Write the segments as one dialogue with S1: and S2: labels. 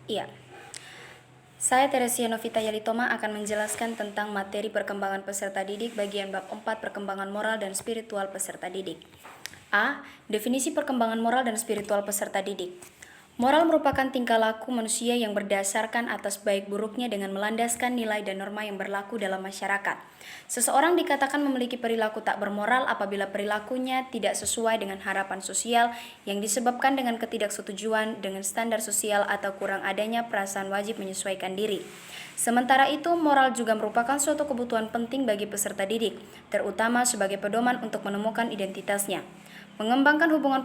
S1: Iya. Saya Teresia Novita Yalitoma akan menjelaskan tentang materi perkembangan peserta didik bagian bab 4 perkembangan moral dan spiritual peserta didik. A. Definisi perkembangan moral dan spiritual peserta didik. Moral merupakan tingkah laku manusia yang berdasarkan atas baik buruknya dengan melandaskan nilai dan norma yang berlaku dalam masyarakat. Seseorang dikatakan memiliki perilaku tak bermoral apabila perilakunya tidak sesuai dengan harapan sosial yang disebabkan dengan ketidaksetujuan dengan standar sosial atau kurang adanya perasaan wajib menyesuaikan diri. Sementara itu, moral juga merupakan suatu kebutuhan penting bagi peserta didik, terutama sebagai pedoman untuk menemukan identitasnya, mengembangkan hubungan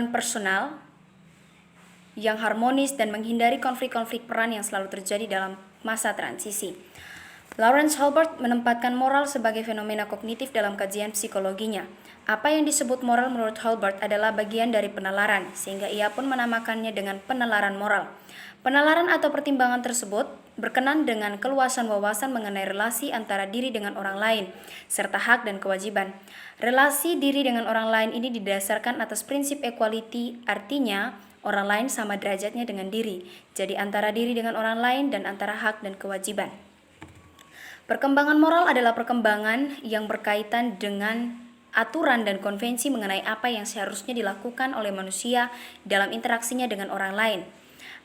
S1: personal yang harmonis dan menghindari konflik-konflik peran yang selalu terjadi dalam masa transisi. Lawrence Hulbert menempatkan moral sebagai fenomena kognitif dalam kajian psikologinya. Apa yang disebut moral menurut Hulbert adalah bagian dari penalaran, sehingga ia pun menamakannya dengan penalaran moral. Penalaran atau pertimbangan tersebut berkenan dengan keluasan wawasan mengenai relasi antara diri dengan orang lain, serta hak dan kewajiban. Relasi diri dengan orang lain ini didasarkan atas prinsip equality, artinya orang lain sama derajatnya dengan diri. Jadi antara diri dengan orang lain dan antara hak dan kewajiban. Perkembangan moral adalah perkembangan yang berkaitan dengan aturan dan konvensi mengenai apa yang seharusnya dilakukan oleh manusia dalam interaksinya dengan orang lain.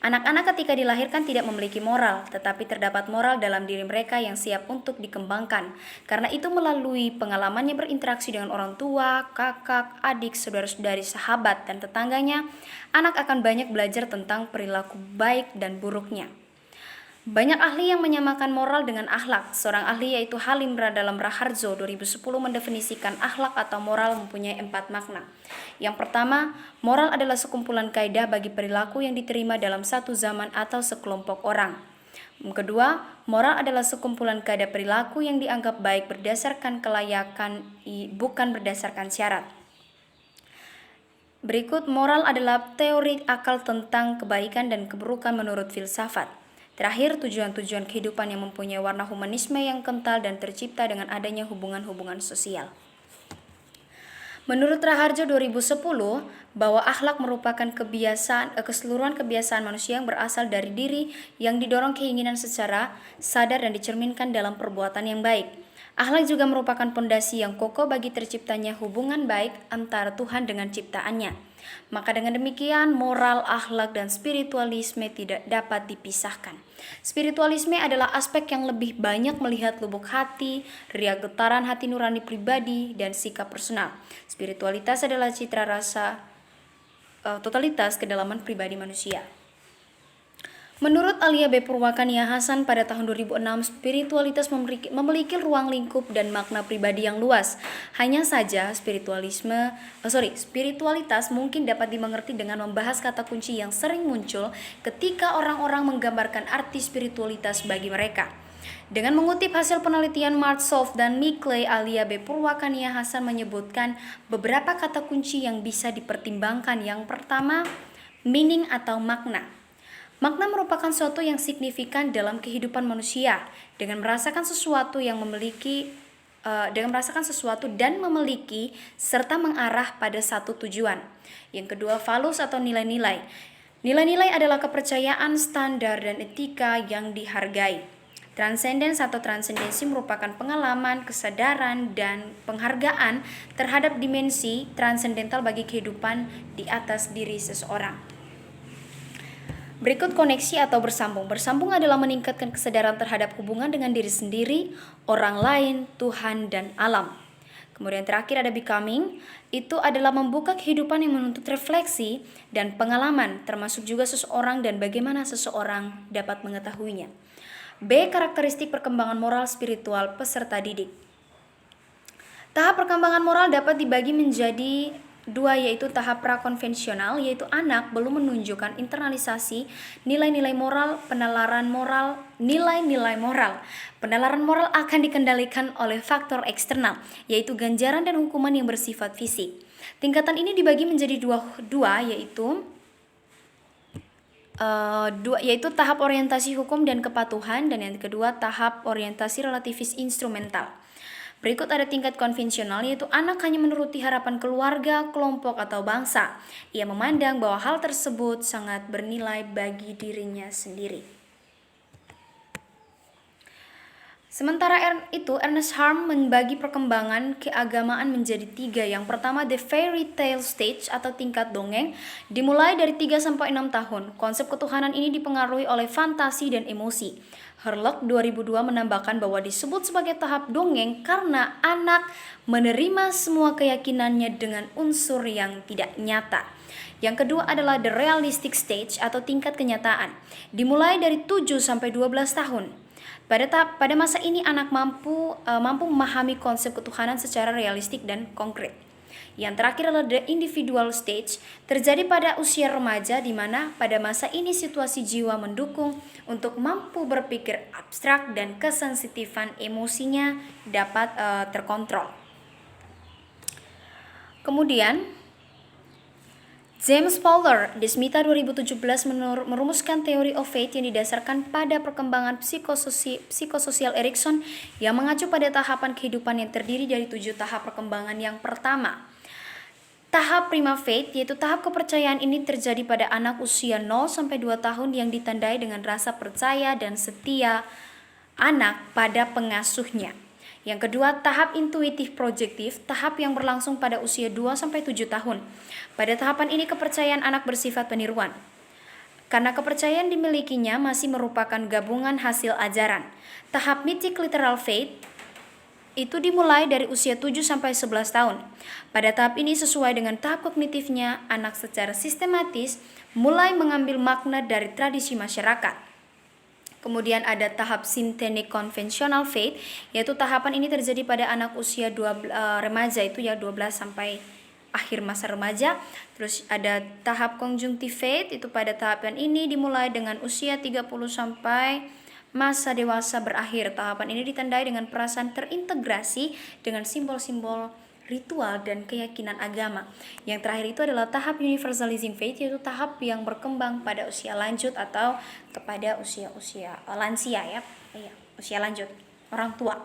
S1: Anak-anak ketika dilahirkan tidak memiliki moral, tetapi terdapat moral dalam diri mereka yang siap untuk dikembangkan. Karena itu melalui pengalamannya berinteraksi dengan orang tua, kakak, adik, saudara-saudari, sahabat, dan tetangganya, anak akan banyak belajar tentang perilaku baik dan buruknya. Banyak ahli yang menyamakan moral dengan akhlak. Seorang ahli yaitu Halim dalam Raharjo 2010 mendefinisikan akhlak atau moral mempunyai 4 makna. Yang pertama, moral adalah sekumpulan kaidah bagi perilaku yang diterima dalam satu zaman atau sekelompok orang. Yang kedua, moral adalah sekumpulan kaidah perilaku yang dianggap baik berdasarkan kelayakan, bukan berdasarkan syarat. Berikut, moral adalah teori akal tentang kebaikan dan keburukan menurut filsafat. Terakhir, tujuan-tujuan kehidupan yang mempunyai warna humanisme yang kental dan tercipta dengan adanya hubungan-hubungan sosial. Menurut Raharjo 2010, bahwa akhlak merupakan keseluruhan kebiasaan manusia yang berasal dari diri yang didorong keinginan secara sadar dan dicerminkan dalam perbuatan yang baik. Akhlak juga merupakan pondasi yang kokoh bagi terciptanya hubungan baik antara Tuhan dengan ciptaannya. Maka dengan demikian, moral, akhlak, dan spiritualisme tidak dapat dipisahkan. Spiritualisme adalah aspek yang lebih banyak melihat lubuk hati, riak getaran hati nurani pribadi, dan sikap personal. Spiritualitas adalah citra rasa totalitas kedalaman pribadi manusia. Menurut Alia B. Purwakania Hasan pada tahun 2006, spiritualitas memiliki ruang lingkup dan makna pribadi yang luas. Hanya saja spiritualitas mungkin dapat dimengerti dengan membahas kata kunci yang sering muncul ketika orang-orang menggambarkan arti spiritualitas bagi mereka. Dengan mengutip hasil penelitian Martsolf dan Mikley, Alia B. Purwakania Hasan menyebutkan beberapa kata kunci yang bisa dipertimbangkan. Yang pertama, meaning atau makna. Makna merupakan suatu yang signifikan dalam kehidupan manusia dengan merasakan sesuatu dan memiliki serta mengarah pada satu tujuan. Yang kedua, valus atau nilai-nilai. Nilai-nilai adalah kepercayaan, standar, dan etika yang dihargai. Transcendence atau transendensi merupakan pengalaman, kesadaran, dan penghargaan terhadap dimensi transendental bagi kehidupan di atas diri seseorang. Berikut koneksi atau bersambung. Bersambung adalah meningkatkan kesadaran terhadap hubungan dengan diri sendiri, orang lain, Tuhan, dan alam. Kemudian terakhir ada becoming, itu adalah membuka kehidupan yang menuntut refleksi dan pengalaman, termasuk juga seseorang dan bagaimana seseorang dapat mengetahuinya. B. Karakteristik perkembangan moral spiritual peserta didik. Tahap perkembangan moral dapat dibagi menjadi 2, yaitu tahap prakonvensional, yaitu anak belum menunjukkan internalisasi nilai-nilai moral, penalaran moral. Nilai-nilai moral. Penalaran moral akan dikendalikan oleh faktor eksternal, yaitu ganjaran dan hukuman yang bersifat fisik. Tingkatan ini dibagi menjadi dua yaitu tahap orientasi hukum dan kepatuhan, dan yang kedua tahap orientasi relativis instrumental. Berikut ada tingkat konvensional, yaitu anak hanya menuruti harapan keluarga, kelompok, atau bangsa. Ia memandang bahwa hal tersebut sangat bernilai bagi dirinya sendiri. Sementara itu, Ernest Harm membagi perkembangan keagamaan menjadi 3. Yang pertama, the fairy tale stage atau tingkat dongeng, dimulai dari 3-6 tahun. Konsep ketuhanan ini dipengaruhi oleh fantasi dan emosi. Herlock 2002 menambahkan bahwa disebut sebagai tahap dongeng karena anak menerima semua keyakinannya dengan unsur yang tidak nyata. Yang kedua adalah the realistic stage atau tingkat kenyataan, dimulai dari 7-12 tahun. Pada masa ini anak mampu memahami konsep ketuhanan secara realistik dan konkret. Yang terakhir adalah the individual stage, terjadi pada usia remaja, di mana pada masa ini situasi jiwa mendukung untuk mampu berpikir abstrak dan kesensitifan emosinya dapat terkontrol. Kemudian James Fowler di Smita 2017 merumuskan teori of fate yang didasarkan pada perkembangan psikososial Erikson yang mengacu pada tahapan kehidupan yang terdiri dari 7 tahap perkembangan. Yang pertama, tahap prima fate, yaitu tahap kepercayaan ini terjadi pada anak usia 0-2 tahun yang ditandai dengan rasa percaya dan setia anak pada pengasuhnya. Yang kedua, tahap intuitif projektif, tahap yang berlangsung pada usia 2-7 tahun. Pada tahapan ini kepercayaan anak bersifat peniruan. Karena kepercayaan dimilikinya masih merupakan gabungan hasil ajaran. Tahap mythic literal faith itu dimulai dari usia 7-11 tahun. Pada tahap ini sesuai dengan tahap kognitifnya, anak secara sistematis mulai mengambil makna dari tradisi masyarakat. Kemudian ada tahap synthetic conventional faith, yaitu tahapan ini terjadi pada anak usia remaja, itu ya 12 sampai akhir masa remaja. Terus ada tahap conjunctive faith, itu pada tahapan ini dimulai dengan usia 30 sampai masa dewasa berakhir. Tahapan ini ditandai dengan perasaan terintegrasi dengan simbol-simbol ritual dan keyakinan agama. Yang terakhir itu adalah tahap universalizing faith, yaitu tahap yang berkembang pada usia lanjut atau kepada usia lansia ya. Usia lanjut, orang tua.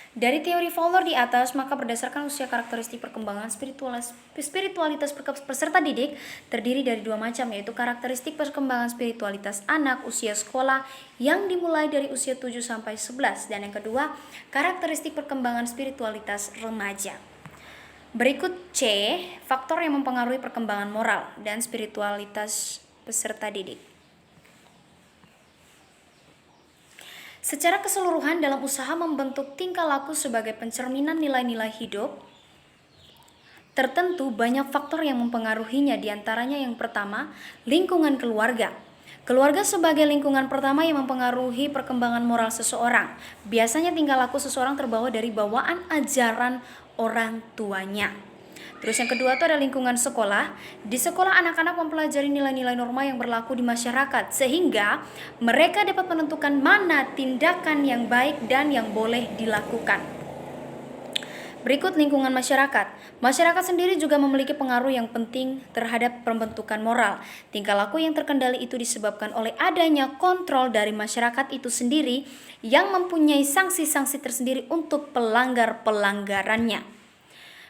S1: Dari teori Fowler di atas, maka berdasarkan usia karakteristik perkembangan spiritualitas peserta didik terdiri dari 2 macam, yaitu karakteristik perkembangan spiritualitas anak usia sekolah yang dimulai dari usia 7-11, dan yang kedua, karakteristik perkembangan spiritualitas remaja. Berikut C, faktor yang mempengaruhi perkembangan moral dan spiritualitas peserta didik. Secara keseluruhan dalam usaha membentuk tingkah laku sebagai pencerminan nilai-nilai hidup tertentu, banyak faktor yang mempengaruhinya. Diantaranya yang pertama, lingkungan keluarga. Keluarga sebagai lingkungan pertama yang mempengaruhi perkembangan moral seseorang. Biasanya tingkah laku seseorang terbawa dari bawaan ajaran orang tuanya. Terus yang kedua itu ada lingkungan sekolah. Di sekolah anak-anak mempelajari nilai-nilai norma yang berlaku di masyarakat, sehingga mereka dapat menentukan mana tindakan yang baik dan yang boleh dilakukan. Berikut lingkungan masyarakat. Masyarakat sendiri juga memiliki pengaruh yang penting terhadap pembentukan moral. Tingkah laku yang terkendali itu disebabkan oleh adanya kontrol dari masyarakat itu sendiri yang mempunyai sanksi-sanksi tersendiri untuk pelanggar-pelanggarannya.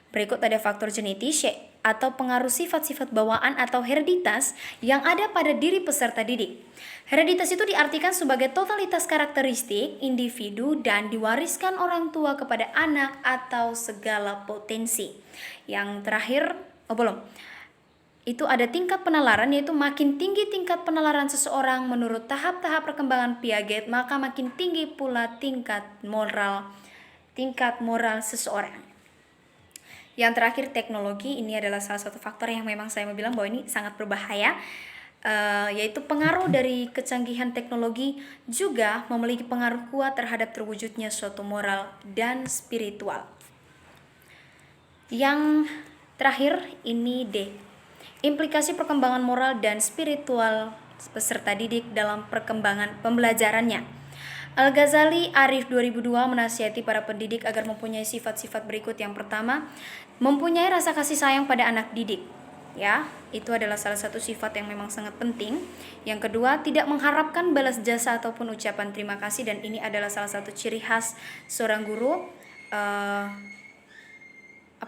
S1: Berikut ada faktor genetis atau pengaruh sifat-sifat bawaan atau hereditas yang ada pada diri peserta didik. Hereditas itu diartikan sebagai totalitas karakteristik individu dan diwariskan orang tua kepada anak atau segala potensi. Yang terakhir, itu ada tingkat penalaran, yaitu makin tinggi tingkat penalaran seseorang menurut tahap-tahap perkembangan Piaget, maka makin tinggi pula tingkat moral seseorang. Yang terakhir teknologi, ini adalah salah satu faktor yang memang saya mau bilang bahwa ini sangat berbahaya, yaitu pengaruh dari kecanggihan teknologi juga memiliki pengaruh kuat terhadap terwujudnya suatu moral dan spiritual. Yang terakhir ini D, implikasi perkembangan moral dan spiritual peserta didik dalam perkembangan pembelajarannya. Al-Ghazali Arif 2002 menasihati para pendidik agar mempunyai sifat-sifat berikut. Yang pertama, mempunyai rasa kasih sayang pada anak didik. Ya, itu adalah salah satu sifat yang memang sangat penting. Yang kedua, tidak mengharapkan balas jasa ataupun ucapan terima kasih, dan ini adalah salah satu ciri khas seorang guru.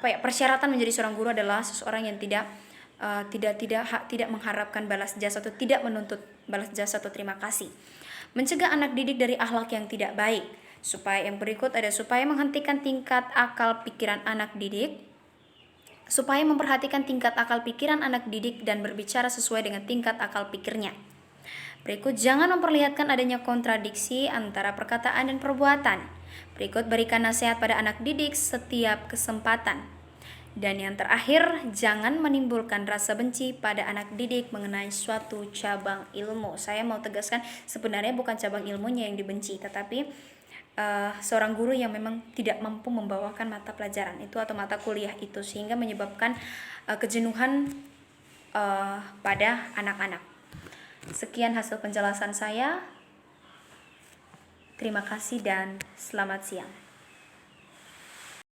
S1: persyaratan menjadi seorang guru adalah seseorang yang tidak mengharapkan balas jasa atau tidak menuntut balas jasa atau terima kasih. Mencegah anak didik dari akhlak yang tidak baik. Yang berikut ada supaya menghentikan tingkat akal pikiran anak didik, supaya memperhatikan tingkat akal pikiran anak didik dan berbicara sesuai dengan tingkat akal pikirnya. Berikut, jangan memperlihatkan adanya kontradiksi antara perkataan dan perbuatan. Berikut, berikan nasihat pada anak didik setiap kesempatan. Dan yang terakhir, jangan menimbulkan rasa benci pada anak didik mengenai suatu cabang ilmu. Saya mau tegaskan, sebenarnya bukan cabang ilmunya yang dibenci, tetapi seorang guru yang memang tidak mampu membawakan mata pelajaran itu atau mata kuliah itu, sehingga menyebabkan kejenuhan pada anak-anak. Sekian hasil penjelasan saya. Terima kasih dan selamat siang.